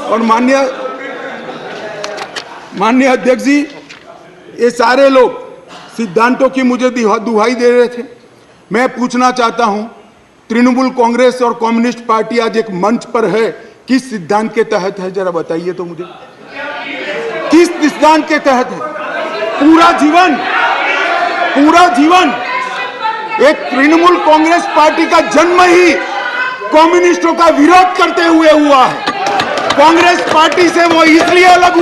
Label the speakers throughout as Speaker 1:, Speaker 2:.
Speaker 1: और माननीय अध्यक्ष जी, ये सारे लोग सिद्धांतों की मुझे दुहाई दे रहे थे। मैं पूछना चाहता हूं, तृणमूल कांग्रेस और कम्युनिस्ट पार्टी आज एक मंच पर है, किस सिद्धांत के तहत है? जरा बताइए तो मुझे, किस सिद्धांत के तहत है? पूरा जीवन एक तृणमूल कांग्रेस पार्टी का जन्म ही कम्युनिस्टों का विरोध करते हुए हुआ है। कांग्रेस पार्टी से वो इसलिए अलग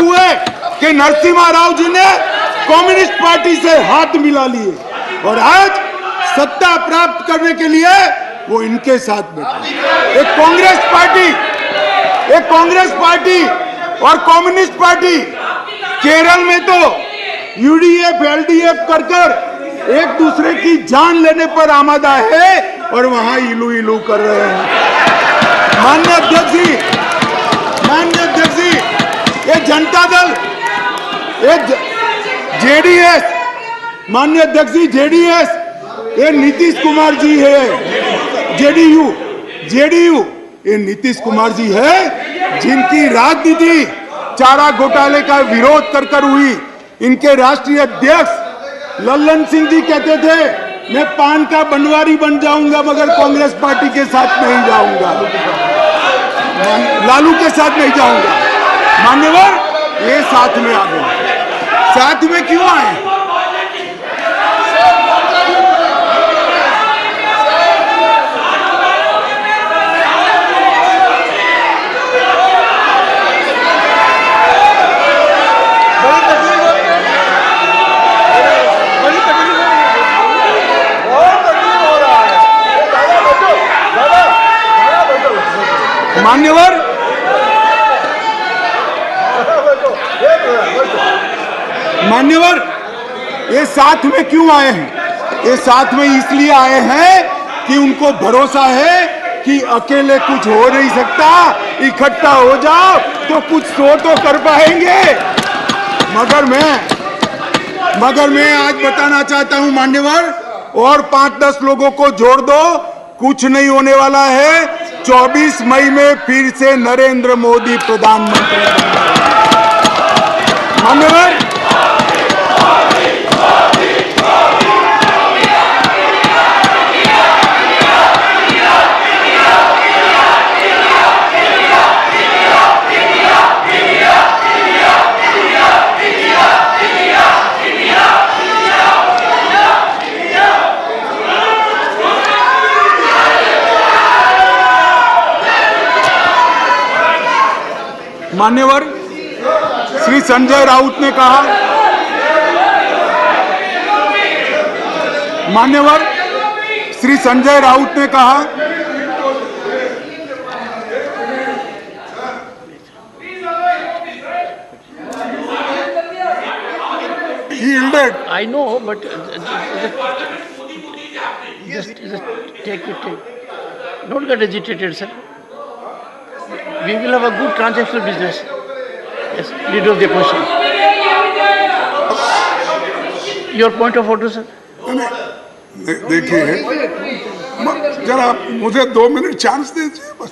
Speaker 1: हुए, कि नरसिम्हा राव जी ने कम्युनिस्ट पार्टी से हाथ मिला लिए और आज सत्ता प्राप्त करने के लिए वो इनके साथ बैठे। एक कांग्रेस पार्टी और कम्युनिस्ट पार्टी केरल में तो यूडीएफ एलडीएफ कर एक दूसरे की जान लेने पर आमादा है और वहां इलू कर रहे हैं। माननीय अध्यक्ष जी, ये जनता दल, ये जेडीएस, माननीय अध्यक्ष जी, जेडीएस, ये नीतीश कुमार जी है। जेडीयू ये नीतीश कुमार जी है, जिनकी राजनीति चारा घोटाले का विरोध कर हुई। इनके राष्ट्रीय अध्यक्ष लल्लन सिंह जी कहते थे, मैं पान का बनवारी बन जाऊंगा मगर कांग्रेस पार्टी के साथ नहीं जाऊंगा, लालू के साथ नहीं जाऊंगा। मान्यवर, ये साथ में आ गए। साथ में क्यों आए? मान्यवर, ये साथ में क्यों आए हैं? ये साथ में इसलिए आए हैं कि उनको भरोसा है कि अकेले कुछ हो नहीं सकता, इकट्ठा हो जाओ तो कुछ तो कर पाएंगे। मगर मैं आज बताना चाहता हूं मान्यवर, और 5-10 लोगों को जोड़ दो, कुछ नहीं होने वाला है। 24 मई में फिर से नरेंद्र मोदी प्रधानमंत्री। मान्यवर, मान्यवर श्री संजय राउत ने कहा, मान्यवर श्री संजय राउत ने कहा,
Speaker 2: I know, but just take it. Don't get agitated, sir. We will have a good transactional business. Yes, leader of the opposition. Your point of order, sir.
Speaker 1: देखिए, जरा मुझे 2 मिनट चांस दीजिए बस।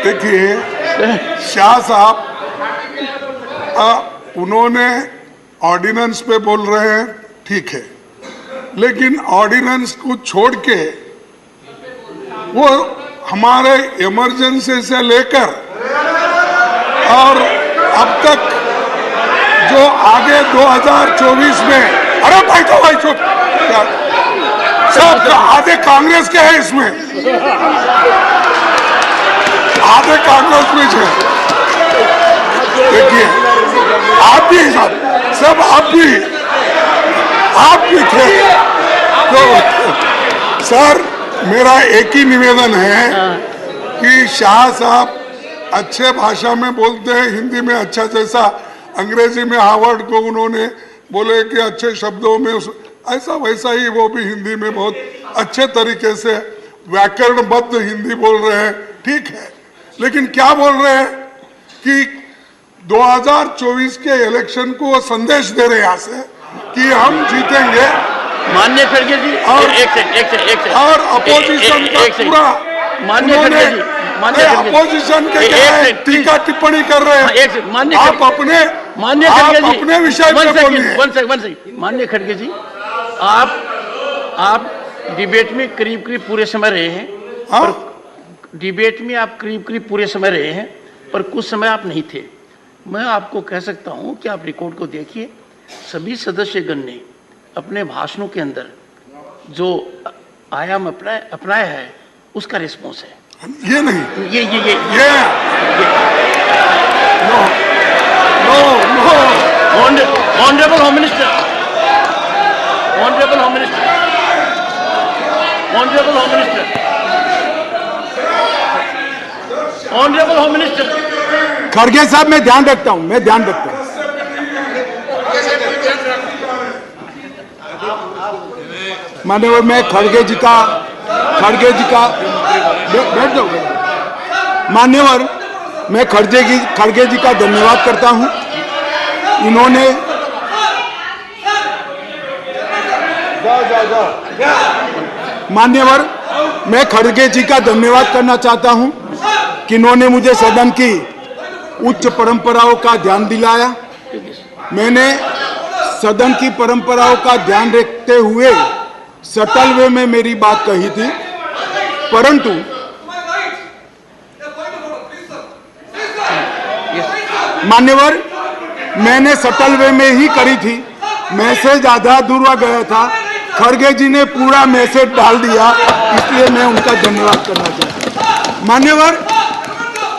Speaker 1: देखिए, शाह साहब, उन्होंने ऑर्डिनेंस पे बोल रहे हैं, ठीक है, लेकिन ऑर्डिनेंस को छोड़ के वो हमारे इमरजेंसी से लेकर और अब तक जो आगे 2024 में, अरे भाई चुप, सब आधे कांग्रेस के हैं इसमें, आधे कांग्रेस में है। देखिए, आप भी सब आप भी थे। तो सर, मेरा एक ही निवेदन है कि शाह साहब अच्छे भाषा में बोलते हैं, हिंदी में अच्छा, जैसा अंग्रेजी में हार्वर्ड को उन्होंने बोले कि अच्छे शब्दों में, ऐसा वैसा ही वो भी हिंदी में बहुत अच्छे तरीके से व्याकरणबद्ध हिंदी बोल रहे हैं, ठीक है। लेकिन क्या बोल रहे हैं कि 2024 के इलेक्शन को वो संदेश दे रहे हैं यहाँ से कि हम जीतेंगे।
Speaker 2: माननीय खड़गे जी,
Speaker 1: और अपोजिशन का पूरा
Speaker 2: माननीय खड़गे जी, मान्य खड़गे जी,
Speaker 1: अपोजिशन के
Speaker 2: एक
Speaker 1: क्या है,
Speaker 2: सेकंड,
Speaker 1: टीका टिप्पणी कर रहे
Speaker 2: हाँ, एक
Speaker 1: हैं।
Speaker 2: सेकंड, मान्य
Speaker 1: आप
Speaker 2: खड़गे-
Speaker 1: अपने
Speaker 2: मान्य
Speaker 1: आप
Speaker 2: खड़गे जी,
Speaker 1: अपने विषय पे बोलिए।
Speaker 2: वन सेकंड, मान्य खड़गे जी, आप डिबेट में करीब करीब पूरे समय रहे हैं,
Speaker 1: हाँ?
Speaker 2: पर डिबेट में आप करीब करीब पूरे समय रहे हैं, पर कुछ समय आप नहीं थे। मैं आपको कह सकता हूं कि आप रिकॉर्ड को देखिए, सभी सदस्यगण ने अपने भाषणों के अंदर जो आयाम अपनाया है उसका रिस्पॉन्स है।
Speaker 1: ये नहीं,
Speaker 2: ये
Speaker 1: no no no,
Speaker 2: honourable home minister, honourable home minister, honourable home minister, honourable home minister.
Speaker 3: खड़गे साहब मैं ध्यान रखता हूं, मान्यवर मैं खड़गे जी का बैठ जाओ। मान्यवर मैं खड़गे जी का धन्यवाद करता हूं। इन्होंने मान्यवर मैं खड़गे जी का धन्यवाद करना चाहता हूं कि इन्होंने मुझे सदन की उच्च परंपराओं का ध्यान दिलाया। मैंने सदन की परंपराओं का ध्यान रखते हुए सटल वे में मेरी बात कही थी, परंतु मान्यवर मैंने सटल वे में ही करी थी। मैसेज आधा अधूरा गया था, खड़गे जी ने पूरा मैसेज डाल दिया, इसलिए मैं उनका धन्यवाद करना चाहता हूं। मान्यवर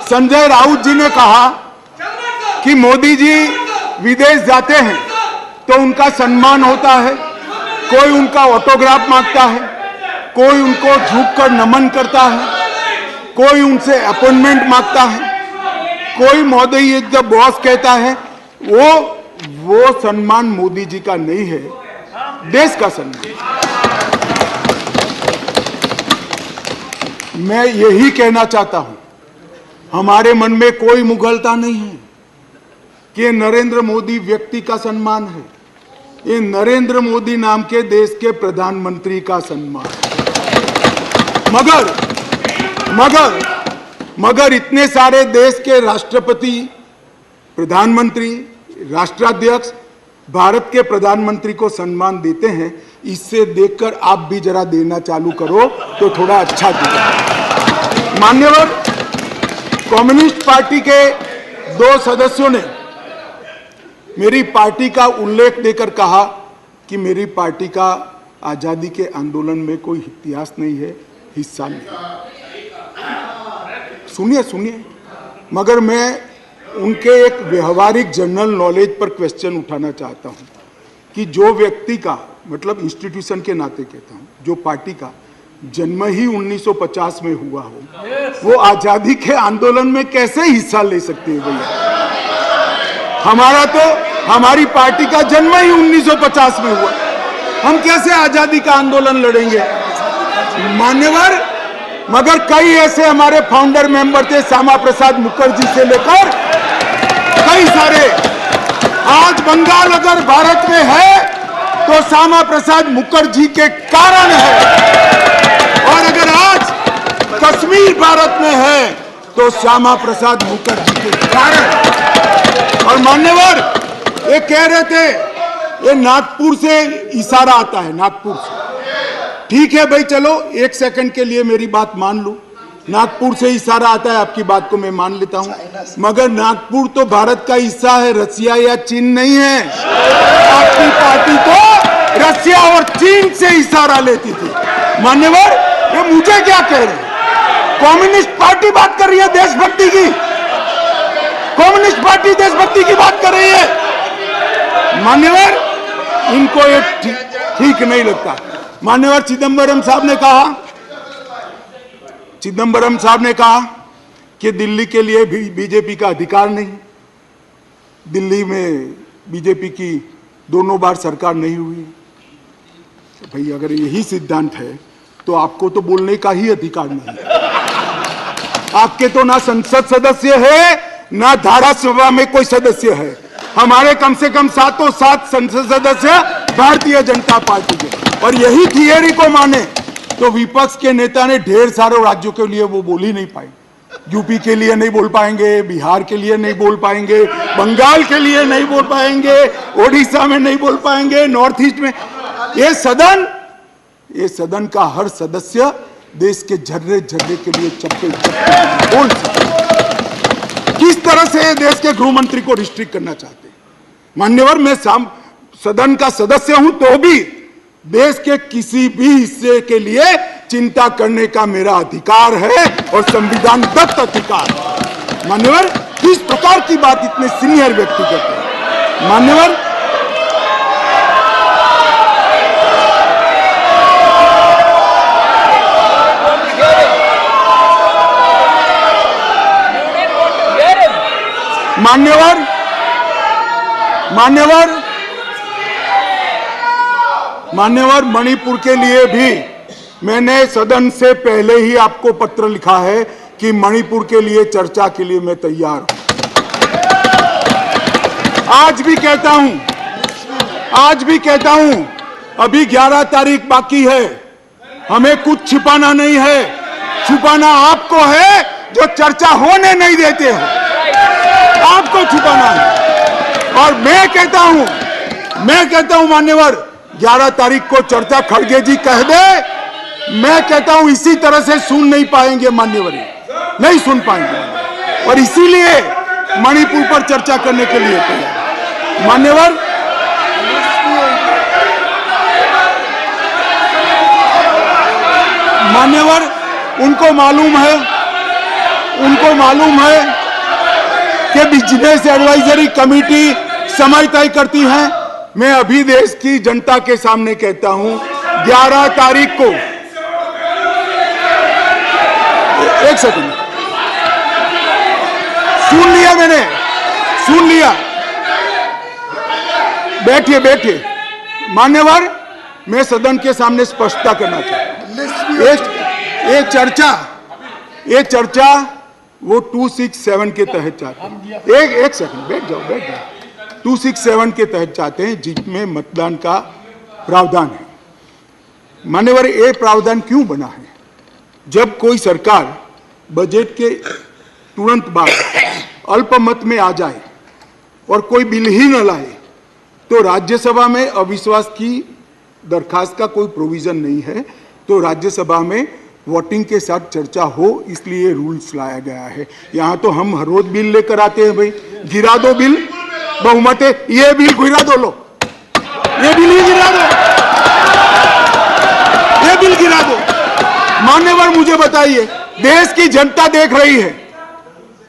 Speaker 3: संजय राउत जी ने कहा कि मोदी जी विदेश जाते हैं तो उनका सम्मान होता है, कोई उनका ऑटोग्राफ मांगता है, कोई उनको झुककर नमन करता है, कोई उनसे अपॉइंटमेंट मांगता है, कोई मोदी इज द बॉस कहता है। वो सम्मान मोदी जी का नहीं है, देश का सम्मान। मैं यही कहना चाहता हूं, हमारे मन में कोई मुगलता नहीं है कि नरेंद्र मोदी व्यक्ति का सम्मान है, ये नरेंद्र मोदी नाम के देश के प्रधानमंत्री का सम्मान। मगर इतने सारे देश के राष्ट्रपति, प्रधानमंत्री, राष्ट्राध्यक्ष भारत के प्रधानमंत्री को सम्मान देते हैं, इससे देखकर आप भी जरा देना चालू करो तो थोड़ा अच्छा दिखेगा। मान्यवर कम्युनिस्ट पार्टी के 2 सदस्यों ने मेरी पार्टी का उल्लेख देकर कहा कि मेरी पार्टी का आजादी के आंदोलन में कोई इतिहास नहीं है, हिस्सा नहीं। सुनिए, मगर मैं उनके एक व्यवहारिक जनरल नॉलेज पर क्वेश्चन उठाना चाहता हूं कि जो व्यक्ति का, मतलब इंस्टीट्यूशन के नाते कहता हूं, जो पार्टी का जन्म ही 1950 में हुआ हो, वो आजादी के आंदोलन में कैसे हिस्सा ले सकते हैं भैया? हमारी पार्टी का जन्म ही 1950 में हुआ, हम कैसे आजादी का आंदोलन लड़ेंगे? मान्यवर मगर कई ऐसे हमारे फाउंडर मेंबर थे, श्यामा प्रसाद मुखर्जी से लेकर कई सारे। आज बंगाल अगर भारत में है तो श्यामा प्रसाद मुखर्जी के कारण है, और अगर आज कश्मीर भारत में है तो श्यामा प्रसाद मुखर्जी के कारण। और मान्यवर ये कह रहे थे ये नागपुर से इशारा आता है, नागपुर से। ठीक है भाई, चलो 1 सेकंड के लिए मेरी बात मान लो, नागपुर से इशारा आता है, आपकी बात को मैं मान लेता हूं, मगर नागपुर तो भारत का हिस्सा है, रसिया या चीन नहीं है। आपकी पार्टी तो रसिया और चीन से इशारा लेती थी। मान्यवर ये मुझे क्या कह रहे हैं? कम्युनिस्ट पार्टी बात कर रही है देशभक्ति की, कम्युनिस्ट पार्टी देशभक्ति की बात कर रही है। मान्यवर इनको ये ठीक नहीं लगता। मान्यवर चिदंबरम साहब ने कहा कि दिल्ली के लिए भी बीजेपी का अधिकार नहीं, दिल्ली में बीजेपी की 2 बार सरकार नहीं हुई। तो भाई अगर यही सिद्धांत है तो आपको तो बोलने का ही अधिकार नहीं है। आपके तो ना संसद सदस्य है, ना धारासभा में कोई सदस्य है। हमारे कम से कम 7 संसद सदस्य भारतीय जनता पार्टी के। और यही थियरी को माने तो विपक्ष के नेता ने ढेर सारे राज्यों के लिए वो बोल ही नहीं पाए। यूपी के लिए नहीं बोल पाएंगे, बिहार के लिए नहीं बोल पाएंगे, बंगाल के लिए नहीं बोल पाएंगे, ओडिशा में नहीं बोल पाएंगे, नॉर्थ ईस्ट में। ये सदन का हर सदस्य देश के झर्रे झर्रे के लिए चप्पे चप्पे बोल सकते। किस तरह से देश के गृह मंत्री को रिस्ट्रिक्ट करना चाहते हैं? मान्यवर, मैं सदन का सदस्य हूं तो भी देश के किसी भी हिस्से के लिए चिंता करने का मेरा अधिकार है और संविधान दत्त अधिकार है। मान्यवर, किस प्रकार की बात इतने सीनियर व्यक्ति करते हैं? मान्यवर, मान्यवर, मणिपुर के लिए भी मैंने सदन से पहले ही आपको पत्र लिखा है कि मणिपुर के लिए चर्चा के लिए मैं तैयार हूं। आज भी कहता हूं, अभी 11 तारीख बाकी है, हमें कुछ छिपाना नहीं है। छुपाना आपको है जो चर्चा होने नहीं देते हो, आपको छुपाना है। और मैं कहता हूं मान्यवर, 11 तारीख को चर्चा खड़गे जी कह दे, मैं कहता हूं इसी तरह से सुन नहीं पाएंगे मान्यवर, नहीं सुन पाएंगे, और इसीलिए मणिपुर पर चर्चा करने के लिए तैयार। मान्यवर, उनको मालूम है कि बिजनेस एडवाइजरी कमेटी समय तय करती है। मैं अभी देश की जनता के सामने कहता हूं, 11 तारीख को, एक सेकंड, सुन लिया, बैठिए। मान्यवर, मैं सदन के सामने स्पष्टता करना चाहता हूं। ये चर्चा वो 267 के तहत चाहते हैं। एक सेकंड, बैठ जाओ। 267 के तहत चाहते हैं, जिसमें मतदान का प्रावधान है। मान्यवर, ये प्रावधान क्यों बना है? जब कोई सरकार बजट के तुरंत बाद अल्पमत में आ जाए और कोई बिल ही न लाए, तो राज्यसभा में अविश्वास की दरखास्त का कोई प्रोविजन नहीं है, तो राज्यसभा में वोटिंग के साथ चर्चा हो, इसलिए रूल्स लाया गया है। यहां तो हम हर रोज बिल लेकर आते हैं, भाई गिरा दो बिल, बहुमत है, ये बिल गिरा दो, लो ये बिल ही गिरा दो, ये बिल गिरा दो। मान्यवर, मुझे बताइए, देश की जनता देख रही है,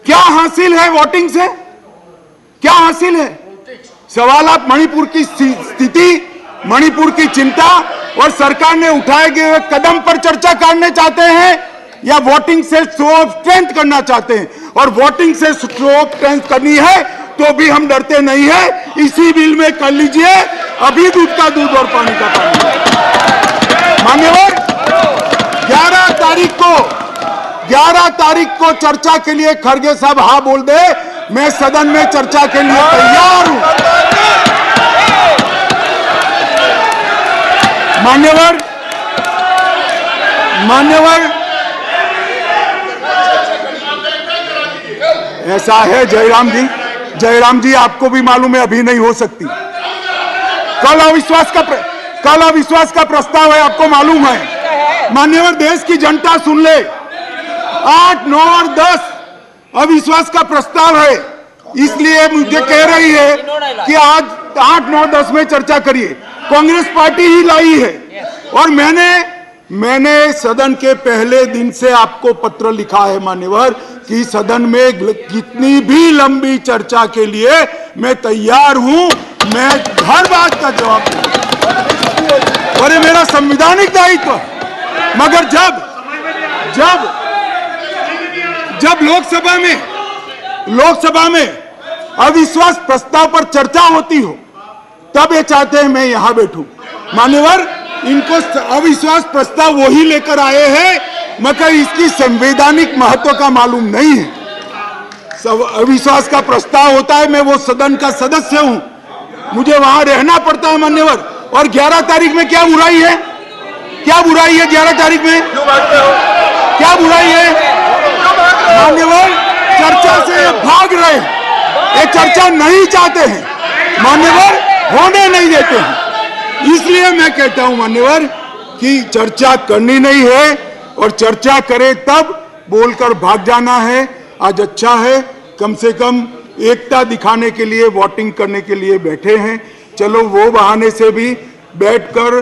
Speaker 3: क्या हासिल है वोटिंग से? क्या हासिल है? सवाल आप मणिपुर की स्थिति, मणिपुर की चिंता और सरकार ने उठाए गए कदम पर चर्चा करने चाहते हैं, या वोटिंग से शो ऑफ स्ट्रेंथ करना चाहते हैं? और वोटिंग से शो ऑफ स्ट्रेंथ करनी है तो भी हम डरते नहीं है, इसी बिल में कर लीजिए, अभी दूध का दूध और पानी का पानी। मान्यवर, 11 तारीख को चर्चा के लिए खड़गे साहब हाँ बोल दे, मैं सदन में चर्चा के लिए तैयार हूं। मान्यवर, ऐसा है जयराम जी, आपको भी मालूम है अभी नहीं हो सकती। कल अविश्वास का प्रस्ताव है, आपको मालूम है। मान्यवर, देश की जनता सुन ले, 8, 9 और 10 अविश्वास का प्रस्ताव है, इसलिए मुझे कह रही है कि आज 8, 9, 10 में चर्चा करिए। कांग्रेस पार्टी ही लाई है, और मैंने सदन के पहले दिन से आपको पत्र लिखा है मान्यवर, कि सदन में कितनी भी लंबी चर्चा के लिए मैं तैयार हूं, मैं हर बात का जवाब दूंगा, और ये मेरा संवैधानिक दायित्व। मगर जब लोकसभा में अविश्वास प्रस्ताव पर चर्चा होती हो, तब ये चाहते हैं मैं यहां बैठूं। मान्यवर, इनको अविश्वास प्रस्ताव वही लेकर आए हैं, मगर इसकी संवैधानिक महत्व का मालूम नहीं है। अविश्वास का प्रस्ताव होता है, मैं वो सदन का सदस्य हूं, मुझे वहां रहना पड़ता है मान्यवर। और 11 तारीख में क्या बुराई है? 11 तारीख में क्या बुराई है? मान्यवर चर्चा से भाग रहे हैं, ये चर्चा नहीं चाहते हैं मान्यवर, होने नहीं देते हैं। इसलिए मैं कहता हूं मान्यवर कि चर्चा करनी नहीं है, और चर्चा करे तब बोलकर भाग जाना है। आज अच्छा है, कम से कम एकता दिखाने के लिए वोटिंग करने के लिए बैठे हैं। चलो वो बहाने से भी बैठकर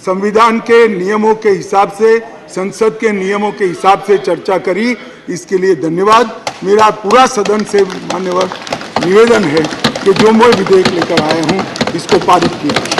Speaker 3: संविधान के नियमों के हिसाब से, संसद के नियमों के हिसाब से चर्चा करी, इसके लिए धन्यवाद। मेरा पूरा सदन से मान्यवर निवेदन है कि जो मैं विधेयक लेकर आया हूं इसको पारित किया।